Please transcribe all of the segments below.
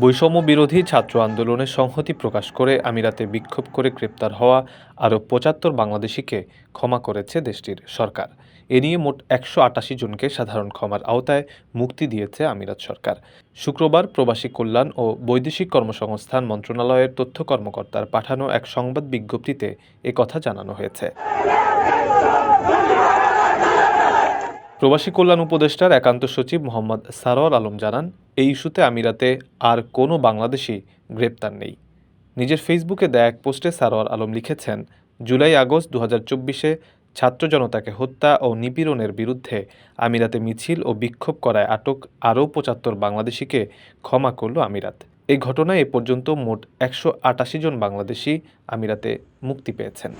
বৈষম্য বিরোধী ছাত্র আন্দোলনে সংহতি প্রকাশ করে আমিরাতে বিক্ষোভ করে গ্রেপ্তার হওয়া আরও ৭৫ বাংলাদেশিকে ক্ষমা করেছে দেশটির সরকার। এ নিয়ে মোট ১৮৮ জনকে সাধারণ ক্ষমার আওতায় মুক্তি দিয়েছে আমিরাত সরকার। শুক্রবার প্রবাসী কল্যাণ ও বৈদেশিক কর্মসংস্থান মন্ত্রণালয়ের তথ্য কর্মকর্তার পাঠানো এক সংবাদ বিজ্ঞপ্তিতে এ কথা জানানো হয়েছে। প্রবাসী কল্যাণ উপদেষ্টার একান্ত সচিব মোহাম্মদ সারোয়ার আলম জানান, এই ইস্যুতে আমিরাতে আর কোনো বাংলাদেশি গ্রেপ্তার নেই। নিজের ফেসবুকে দেয়া এক পোস্টে সারোয়ার আলম লিখেছেন, জুলাই-আগস্ট ২০২৪-এ ছাত্র জনতাকে হত্যা ও নিপীড়নের বিরুদ্ধে আমিরাতে মিছিল ও বিক্ষোভ করায় আটক আরও ৭৫ বাংলাদেশিকে ক্ষমা করল আমিরাত। এই ঘটনায় এ পর্যন্ত মোট ১৮৮ জন বাংলাদেশি আমিরাতে মুক্তি পেয়েছেন।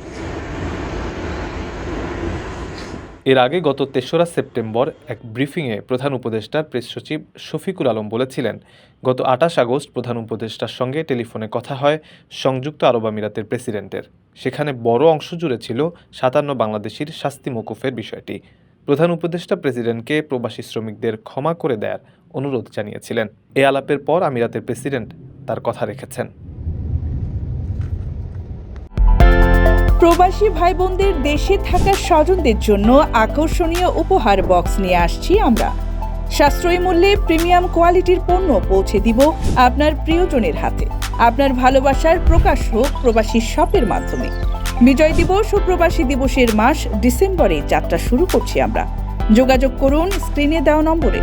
এর আগে গত ৩রা সেপ্টেম্বর এক ব্রিফিংয়ে প্রধান উপদেষ্টার প্রেস সচিব শফিকুল আলম বলেছিলেন, গত ২৮ আগস্ট প্রধান উপদেষ্টার সঙ্গে টেলিফোনে কথা হয় সংযুক্ত আরব আমিরাতের প্রেসিডেন্টের। সেখানে বড় অংশ জুড়ে ছিল ৫৭ বাংলাদেশির শাস্তি মওকুফের বিষয়টি। প্রধান উপদেষ্টা প্রেসিডেন্টকে প্রবাসী শ্রমিকদের ক্ষমা করে দেয়ার অনুরোধ জানিয়েছিলেন। এ আলাপের পর আমিরাতের প্রেসিডেন্ট তার কথা রেখেছেন। প্রবাসী ভাই বোনদের দেশে থাকা স্বজনদের জন্য আকর্ষণীয় উপহার বক্স নিয়ে আসছি আমরা। সাশ্রয়ী মূল্যে প্রিমিয়াম কোয়ালিটির পণ্য পৌঁছে দিব আপনার প্রিয়জনের হাতে। আপনার ভালোবাসার প্রকাশ হোক প্রবাসী শপের মাধ্যমে। বিজয় দিবস ও প্রবাসী দিবসের মাস ডিসেম্বরে যাত্রা শুরু করছি আমরা। যোগাযোগ করুন স্ক্রিনে দেওয়া নম্বরে।